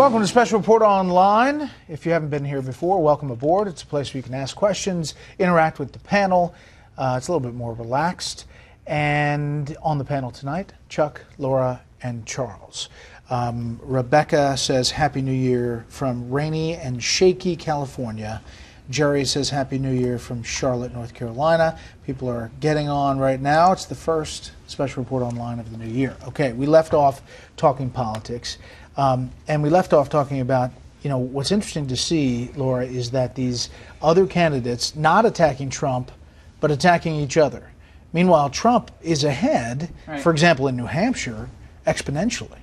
Welcome to Special Report Online. If you haven't been here before, welcome aboard. It's a place where you can ask questions, interact with the panel. It's a little bit more relaxed. And on the panel tonight, Chuck, Laura, and Charles. Rebecca says Happy New Year from rainy and shaky California. Jerry says Happy New Year from Charlotte, North Carolina. People are getting on right now. It's the first Special Report Online of the new year. Okay, we left off talking politics. And we left off talking about, what's interesting to see, Laura, is that these other candidates not attacking Trump, but attacking each other. Meanwhile, Trump is ahead, right, for example, in New Hampshire, exponentially.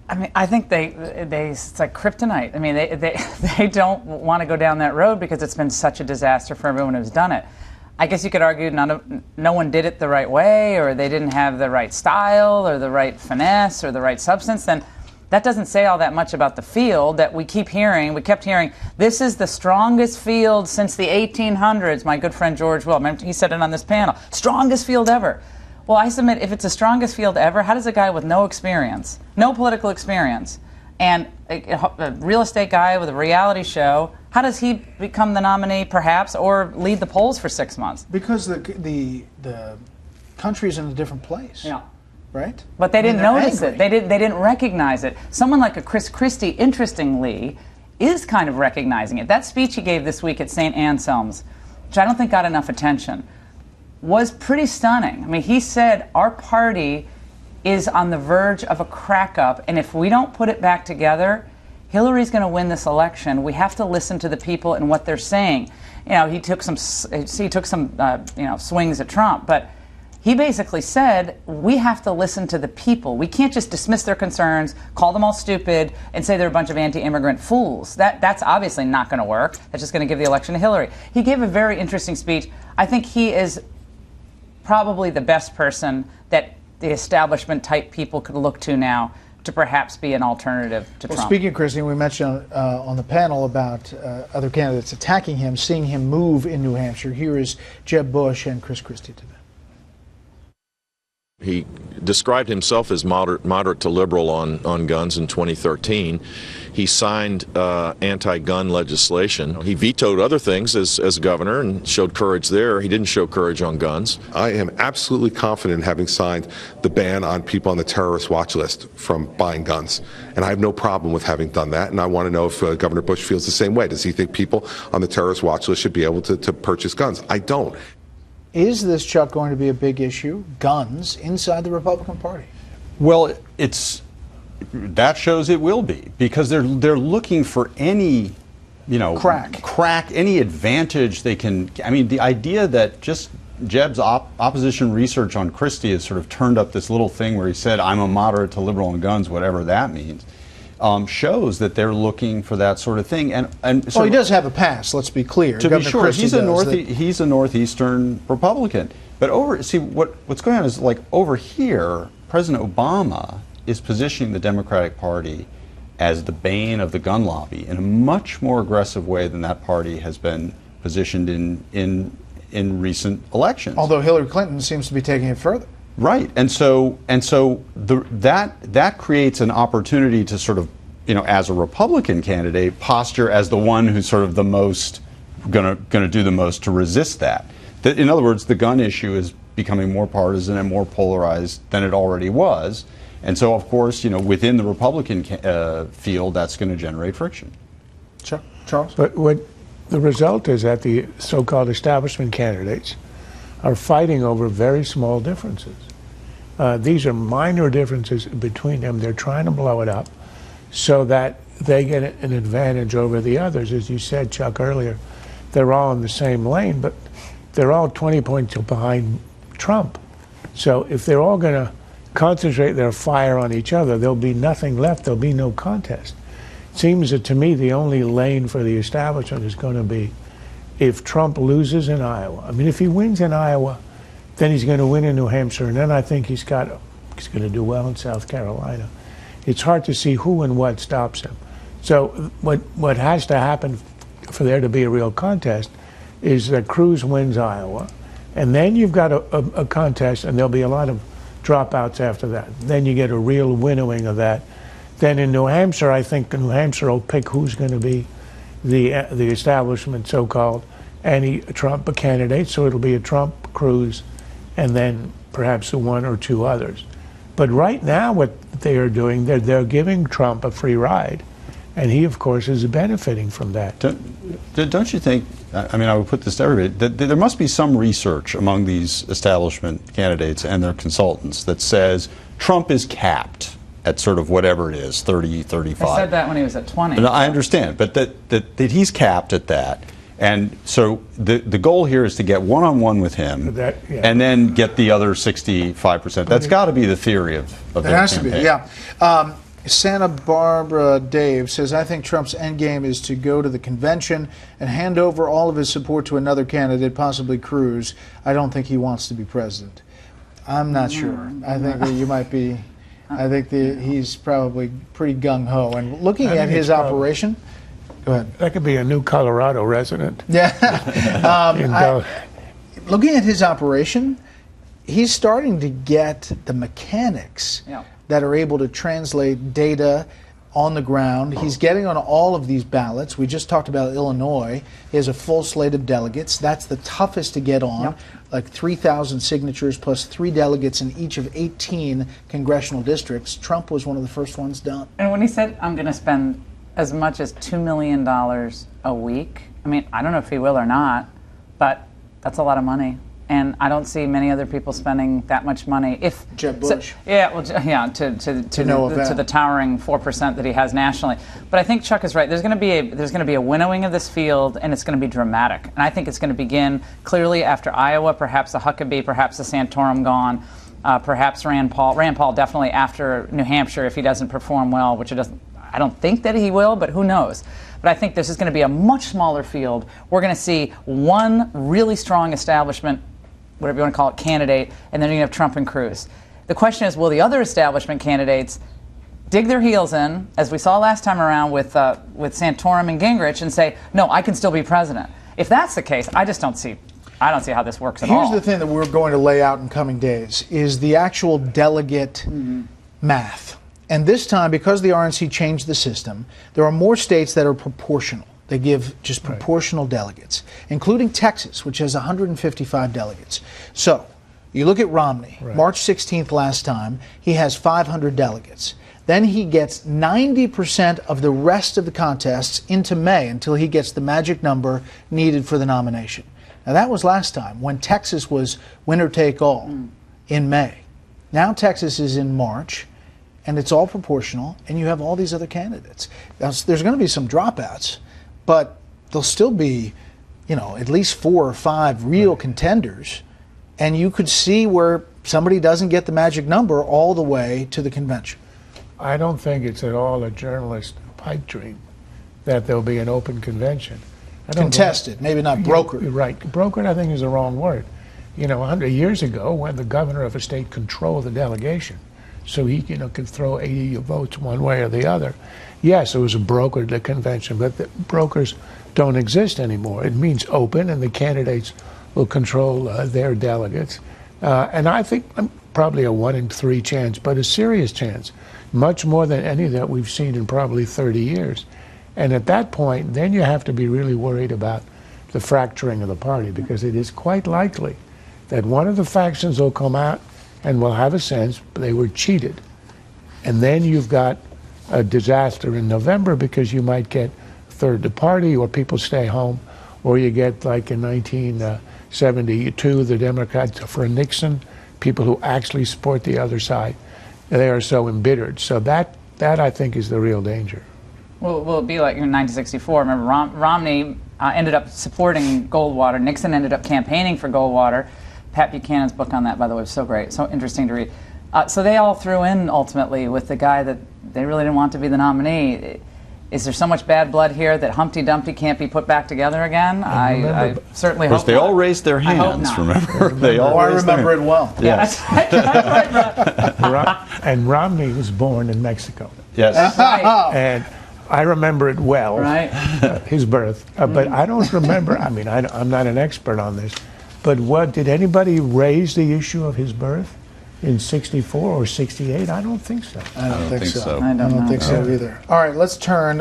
I mean, I think it's like kryptonite. I mean, they don't want to go down that road because it's been such a disaster for everyone who's done it. I guess you could argue no one did it the right way, or they didn't have the right style, or the right finesse, or the right substance. Then that doesn't say all that much about the field that we kept hearing, this is the strongest field since the 1800s. My good friend George Will, he said it on this panel, strongest field ever. Well, I submit, if it's the strongest field ever, how does a guy with no experience, no political experience, and a real estate guy with a reality show, how does he become the nominee, perhaps, or lead the polls for 6 months? Because the country is in a different place. Yeah. Right? But they didn't notice it. They didn't recognize it. Someone like a Chris Christie, interestingly, is kind of recognizing it. That speech he gave this week at St. Anselm's, which I don't think got enough attention, was pretty stunning. I mean, he said our party is on the verge of a crack-up, and if we don't put it back together, Hillary's going to win this election. We have to listen to the people and what they're saying. He took some swings at Trump, but he basically said, we have to listen to the people. We can't just dismiss their concerns, call them all stupid, and say they're a bunch of anti-immigrant fools. That's obviously not going to work. That's just going to give the election to Hillary. He gave a very interesting speech. I think he is probably the best person that the establishment-type people could look to now to perhaps be an alternative to Trump. Speaking of Christie, we mentioned on the panel about other candidates attacking him, seeing him move in New Hampshire. Here is Jeb Bush and Chris Christie today. He described himself as moderate to liberal on guns in 2013. He signed anti-gun legislation. He vetoed other things as governor and showed courage there. He didn't show courage on guns. I am absolutely confident in having signed the ban on people on the terrorist watch list from buying guns. And I have no problem with having done that. And I want to know if Governor Bush feels the same way. Does he think people on the terrorist watch list should be able to purchase guns? I don't. Is this, Chuck, going to be a big issue, guns, inside the Republican Party? Well, that shows it will be, because they're looking for any, crack, any advantage they can. I mean, the idea that just Jeb's opposition research on Christie has sort of turned up this little thing where he said, I'm a moderate to liberal on guns, whatever that means, shows that they're looking for that sort of thing. And so he does have a pass, let's be clear. To be sure, he's a Northeastern Republican. But what's going on is, like, over here, President Obama is positioning the Democratic Party as the bane of the gun lobby in a much more aggressive way than that party has been positioned in recent elections. Although Hillary Clinton seems to be taking it further. Right, and so that creates an opportunity to sort of, as a Republican candidate, posture as the one who's sort of the most going to do the most to resist that. In other words, the gun issue is becoming more partisan and more polarized than it already was, and so of course, within the Republican field, that's going to generate friction. Sure, Charles. But what the result is that the so-called establishment candidates are fighting over very small differences. These are minor differences between them. They're trying to blow it up so that they get an advantage over the others. As you said, Chuck, earlier, they're all in the same lane, but they're all 20 points behind Trump. So if they're all going to concentrate their fire on each other, there'll be nothing left. There'll be no contest. It seems that, to me, the only lane for the establishment is going to be if Trump loses in Iowa. I mean, if he wins in Iowa, then he's going to win in New Hampshire, and then I think he's going to do well in South Carolina. It's hard to see who and what stops him. So what has to happen for there to be a real contest is that Cruz wins Iowa, and then you've got a contest, and there'll be a lot of dropouts after that. Then you get a real winnowing of that. Then in New Hampshire, I think New Hampshire will pick who's going to be the establishment, so-called, anti-Trump candidate. So it'll be a Trump, Cruz, and then perhaps one or two others. But right now, what they are doing, they're giving Trump a free ride, and he, of course, is benefiting from that. Don't you think? I mean, I would put this to everybody. That there must be some research among these establishment candidates and their consultants that says Trump is capped at sort of whatever it is, 30, 35. I said that when he was at 20. And I understand, but that he's capped at that. And so the goal here is to get one-on-one with him, and then get the other 65%. That's got to be the theory of the campaign. It has to be, yeah. Santa Barbara Dave says, I think Trump's endgame is to go to the convention and hand over all of his support to another candidate, possibly Cruz. I don't think he wants to be president. I'm not sure. I think that you might be. I think he's probably pretty gung-ho. And looking at his operation, go ahead. That could be a new Colorado resident. Yeah. Looking at his operation, he's starting to get the mechanics that are able to translate data on the ground. He's getting on all of these ballots. We just talked about Illinois. He has a full slate of delegates. That's the toughest to get on. Like 3,000 signatures plus 3 delegates in each of 18 congressional districts. Trump was one of the first ones done. And when he said, I'm going to spend as much as $2 million a week, I mean, I don't know if he will or not, but that's a lot of money. And I don't see many other people spending that much money. If Jeb Bush. To the towering 4% that he has nationally. But I think Chuck is right. There's going to be a winnowing of this field, and it's going to be dramatic. And I think it's going to begin clearly after Iowa, perhaps the Huckabee, perhaps the Santorum gone, perhaps Rand Paul. Rand Paul definitely after New Hampshire if he doesn't perform well, which I don't think that he will, but who knows. But I think this is going to be a much smaller field. We're going to see one really strong establishment, whatever you want to call it, candidate, and then you have Trump and Cruz. The question is, will the other establishment candidates dig their heels in, as we saw last time around with Santorum and Gingrich, and say, no, I can still be president? If that's the case, I don't see how this works at all. Here's the thing that we're going to lay out in coming days is the actual delegate math. And this time, because the RNC changed the system, there are more states that are proportional. They give just proportional delegates, including Texas, which has 155 delegates. So you look at Romney, March 16th last time, he has 500 delegates. Then he gets 90% of the rest of the contests into May until he gets the magic number needed for the nomination. Now that was last time when Texas was winner take all in May. Now Texas is in March, and it's all proportional, and you have all these other candidates. Now, there's going to be some dropouts, but there'll still be, at least 4 or 5 real contenders, and you could see where somebody doesn't get the magic number all the way to the convention. I don't think it's at all a journalist pipe dream that there'll be an open convention. Contested, maybe not brokered. You're right. Brokered, I think, is the wrong word. 100 years ago, when the governor of a state controlled the delegation, so he could throw 80 votes one way or the other. Yes, it was a brokered convention, but the brokers don't exist anymore. It means open, and the candidates will control their delegates. And I think probably a 1 in 3 chance, but a serious chance, much more than any that we've seen in probably 30 years. And at that point, then you have to be really worried about the fracturing of the party, because it is quite likely that one of the factions will come out and will have a sense they were cheated. And then you've got a disaster in November, because you might get third the party, or people stay home, or you get, like in 1972, the Democrats for Nixon, people who actually support the other side. They are so embittered. So that I think is the real danger. Well, will it be like in 1964? Remember, Romney ended up supporting Goldwater. Nixon ended up campaigning for Goldwater. Pat Buchanan's book on that, by the way, was so great, so interesting to read. So they all threw in, ultimately, with the guy that they really didn't want to be the nominee. Is there so much bad blood here that Humpty Dumpty can't be put back together again? I certainly hope not. Of course, they all raised their hands, remember? They all I remember it well. Yes. And Romney was born in Mexico. Yes. Right. And I remember it well, his birth. But I don't remember, I'm not an expert on this, but did anybody raise the issue of his birth? in 64 or 68? I don't think so. I don't think so. I don't think so either. All right, let's turn.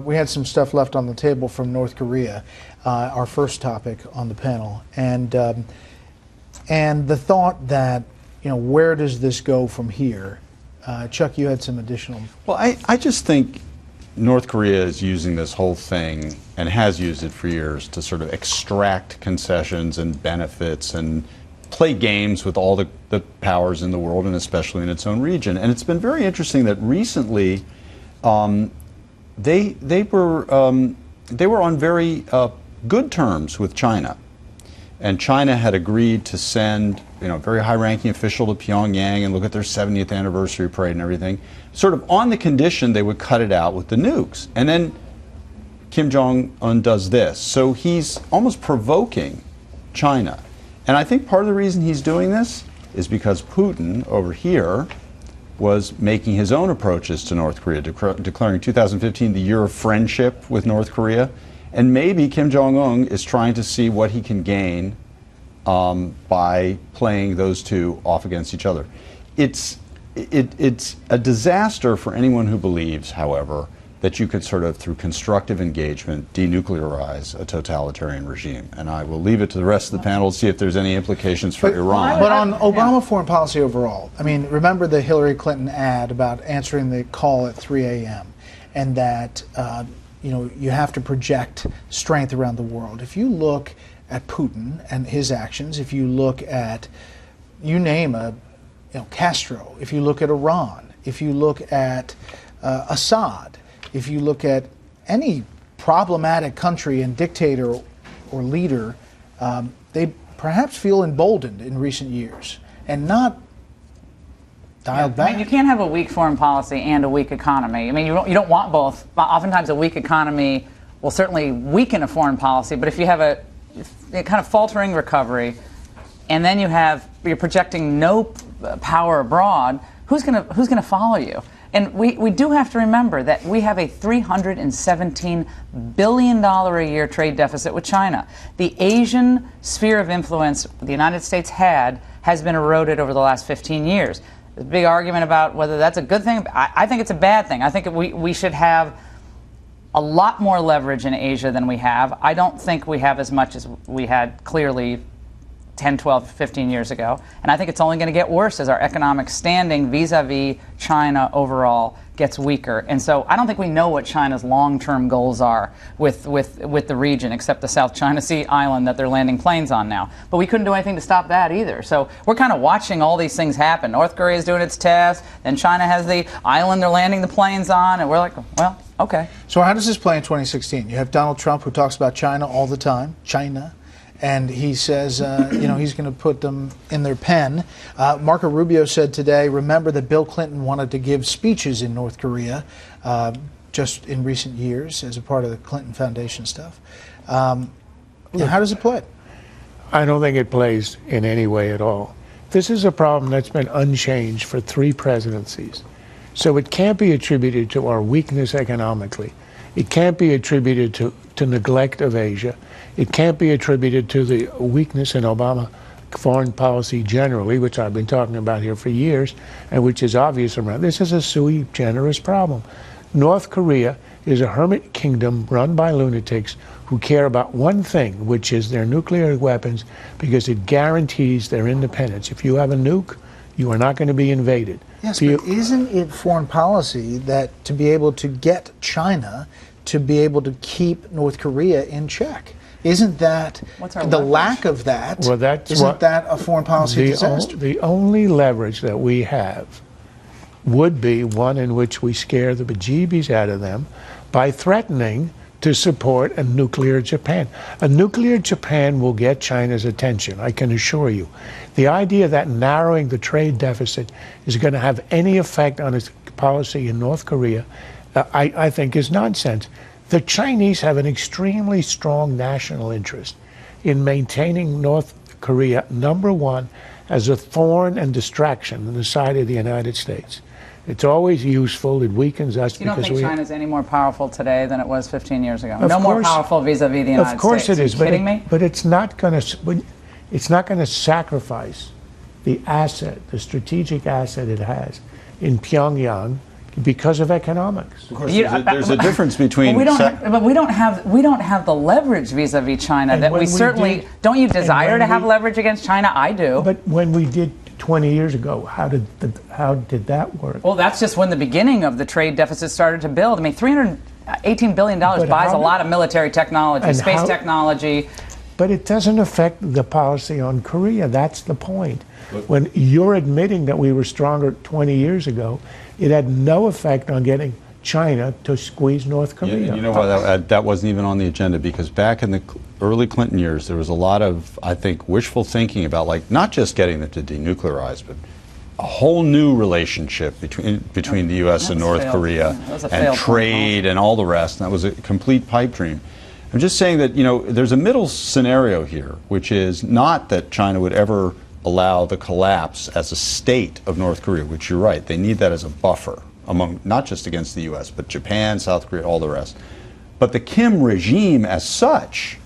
We had some stuff left on the table from North Korea, our first topic on the panel, and the thought that, where does this go from here? Chuck, you had some additional. Well, I just think North Korea is using this whole thing, and has used it for years, to sort of extract concessions and benefits and play games with all the powers in the world, and especially in its own region. And it's been very interesting that recently they were on very good terms with China. And China had agreed to send, a very high-ranking official to Pyongyang and look at their 70th anniversary parade and everything, sort of on the condition they would cut it out with the nukes. And then Kim Jong-un does this. So he's almost provoking China. And I think part of the reason he's doing this is because Putin over here was making his own approaches to North Korea, declaring 2015 the year of friendship with North Korea. And maybe Kim Jong-un is trying to see what he can gain by playing those two off against each other. It's a disaster for anyone who believes, however, that you could sort of, through constructive engagement, denuclearize a totalitarian regime. And I will leave it to the rest of the panel to see if there's any implications for Iran. But on Obama foreign policy overall, remember the Hillary Clinton ad about answering the call at 3 a.m. and that you have to project strength around the world. If you look at Putin and his actions, if you look at, you name Castro, if you look at Iran, if you look at Assad, if you look at any problematic country and dictator or leader, they perhaps feel emboldened in recent years and not dialed back. You can't have a weak foreign policy and a weak economy. You don't want both. Oftentimes a weak economy will certainly weaken a foreign policy, but if you have a kind of faltering recovery and then you're projecting no power abroad, who's going to follow you? And we do have to remember that we have a $317 billion a year trade deficit with China. The Asian sphere of influence the United States has been eroded over the last 15 years. There's a big argument about whether that's a good thing. I think it's a bad thing. I think we should have a lot more leverage in Asia than we have. I don't think we have as much as we had clearly 10, 12, 15 years ago. And I think it's only going to get worse as our economic standing vis-a-vis China overall gets weaker. And so I don't think we know what China's long-term goals are with the region, except the South China Sea island that they're landing planes on now. But we couldn't do anything to stop that either. So we're kind of watching all these things happen. North Korea is doing its tests, then China has the island they're landing the planes on, and we're like, well, okay. So how does this play in 2016? You have Donald Trump, who talks about China all the time, China. And he says, he's going to put them in their pen. Marco Rubio said today, remember that Bill Clinton wanted to give speeches in North Korea just in recent years as a part of the Clinton Foundation stuff. How does it play? I don't think it plays in any way at all. This is a problem that's been unchanged for 3 presidencies. So it can't be attributed to our weakness economically. It can't be attributed to neglect of Asia. It can't be attributed to the weakness in Obama foreign policy generally, which I've been talking about here for years, and which is obvious around. This is a sui generis problem. North Korea is a hermit kingdom run by lunatics who care about one thing, which is their nuclear weapons, because it guarantees their independence. If you have a nuke, you are not going to be invaded. Yes, but isn't it foreign policy that to be able to get China to be able to keep North Korea in check? Isn't that the lack of that? Well, isn't that a foreign policy disaster? The only leverage that we have would be one in which we scare the bejeebies out of them by threatening to support a nuclear Japan. A nuclear Japan will get China's attention, I can assure you. The idea that narrowing the trade deficit is going to have any effect on its policy in North Korea, I think is nonsense. The Chinese have an extremely strong national interest in maintaining North Korea, number one, as a thorn and distraction on the side of the United States. It's always useful. It weakens us. You don't think China's any more powerful today than it was 15 years ago? No more powerful vis-a-vis the United States. Of course it is. Are you kidding me? But it's not going to sacrifice the asset, the strategic asset it has in Pyongyang because of economics. Of course, there's a difference between. But we don't have the leverage vis-a-vis China that we certainly don't. You desire to have leverage against China? I do. But when we did 20 years ago, how did that work? Well, that's just when the beginning of the trade deficit started to build. I mean, $318 billion buys a lot of military technology, space technology. But it doesn't affect the policy on Korea. That's the point. When you're admitting that we were stronger 20 years ago, it had no effect on getting China to squeeze North Korea. You know why that wasn't even on the agenda? Because back in the early Clinton years, there was a lot of, I think, wishful thinking about, like, not just getting them to denuclearize, but a whole new relationship between the U.S. and North Korea, and trade and all the rest. And that was a complete pipe dream. I'm just saying that, there's a middle scenario here, which is not that China would ever allow the collapse as a state of North Korea, which you're right, they need that as a buffer among, not just against the U.S., but Japan, South Korea, all the rest. But the Kim regime as such,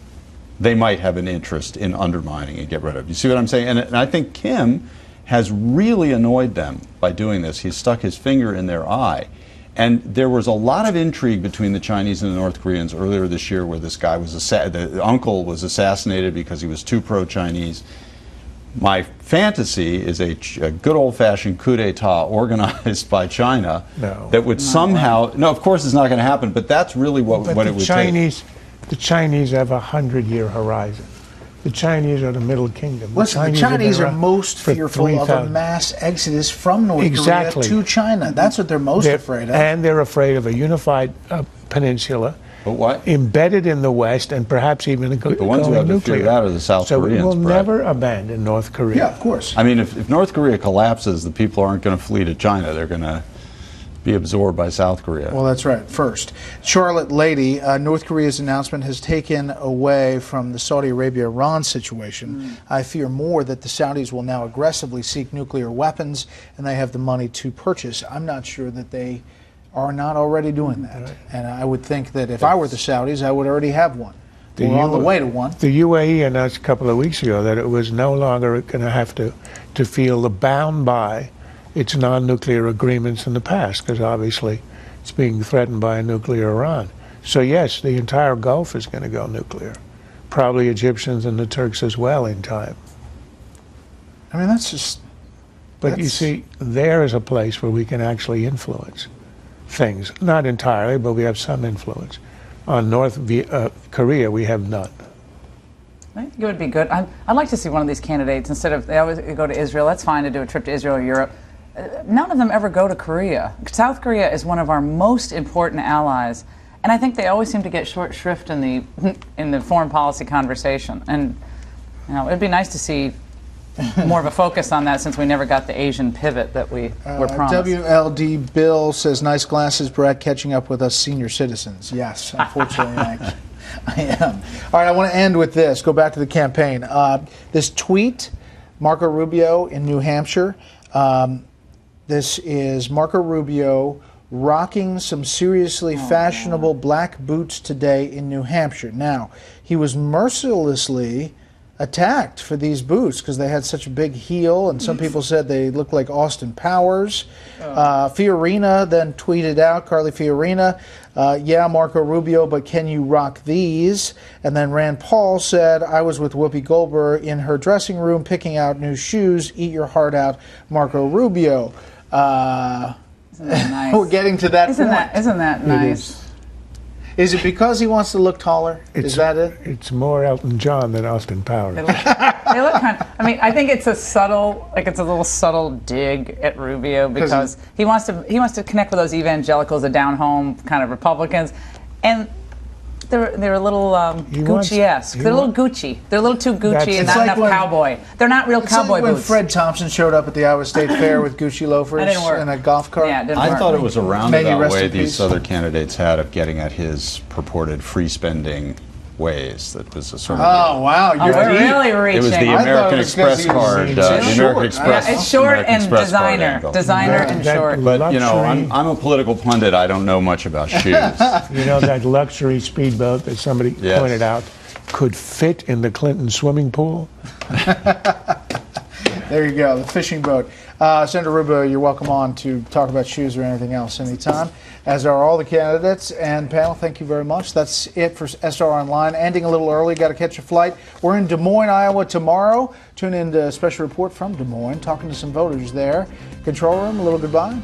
they might have an interest in undermining and get rid of. You see what I'm saying? And I think Kim has really annoyed them by doing this. He's stuck his finger in their eye. And there was a lot of intrigue between the Chinese and the North Koreans earlier this year where this guy was, the uncle was assassinated because he was too pro-Chinese. My fantasy is a good old-fashioned coup d'etat organized by China that would somehow... No, of course it's not going to happen, but that's really what it would take. The Chinese have a 100-year horizon. The Chinese are the Middle Kingdom. Listen, the Chinese are most fearful of a mass exodus from North Korea to China. That's what they're most afraid of. And they're afraid of a unified peninsula. But what? Embedded in the West and perhaps even the ones who have to fear that are the South Koreans. So we'll never abandon North Korea. Yeah, of course. I mean, if North Korea collapses, the people aren't going to flee to China. They're going to be absorbed by South Korea. Well, that's right. First, Charlotte Lady, North Korea's announcement has taken away from the Saudi Arabia-Iran situation. I fear more that the Saudis will now aggressively seek nuclear weapons, and they have the money to purchase. I'm not sure that they are not already doing that. And I would think that if I were the Saudis, I would already have one. We're on the way to one. The UAE announced a couple of weeks ago that it was no longer going to have to feel bound by its non-nuclear agreements in the past, because obviously it's being threatened by a nuclear Iran. So yes, the entire Gulf is going to go nuclear. Probably Egyptians and the Turks as well in time. I mean, that's just... But you see, there is a place where we can actually influence things. Not entirely, but we have some influence. On North Korea, we have none. I think it would be good. I'd like to see one of these candidates, instead of, they always go to Israel, that's fine to do a trip to Israel or Europe. None of them ever go to Korea. South Korea is one of our most important allies, and I think they always seem to get short shrift in the foreign policy conversation. And it'd be nice to see more of a focus on that, since we never got the Asian pivot that we were promised. WLD Bill says, nice glasses, Brett, catching up with us senior citizens. Yes, unfortunately, I am. All right, I want to end with this. Go back to the campaign. This tweet, Marco Rubio in New Hampshire. This is Marco Rubio rocking some seriously fashionable black boots today in New Hampshire. Now, he was mercilessly attacked for these boots because they had such a big heel, and some people said they looked like Austin Powers. Fiorina then tweeted out, Carly Fiorina, yeah, Marco Rubio, but can you rock these? And then Rand Paul said, I was with Whoopi Goldberg in her dressing room picking out new shoes. Eat your heart out, Marco Rubio. Isn't that nice? We're getting to that point. Isn't that nice? Is it because he wants to look taller? Is that it? It's more Elton John than Austin Powers. They look kind of, I mean, I think it's a subtle, it's a little subtle dig at Rubio, because he wants to connect with those evangelicals, the down home kind of Republicans, and they're a little Gucci-esque. They're a little Gucci. They're a little too Gucci and not enough cowboy. They're not real cowboy boots. When Fred Fred Thompson showed up at the Iowa State Fair with Gucci loafers and a golf cart. Yeah, it didn't I work. thought it was a roundabout way these other candidates had of getting at his purported free spending ways. That was a sort of wow, you're really reaching. It was the American Express card. The American Express. It's short and designer and short. But I'm a political pundit. I don't know much about shoes. You know, that luxury speedboat that somebody pointed out could fit in the Clinton swimming pool. There you go, the fishing boat. Senator Rubio, you're welcome on to talk about shoes or anything else anytime, as are all the candidates. And panel, thank you very much. That's it for SR Online. Ending a little early, got to catch a flight. We're in Des Moines, Iowa tomorrow. Tune in to a special report from Des Moines, talking to some voters there. Control room, a little goodbye.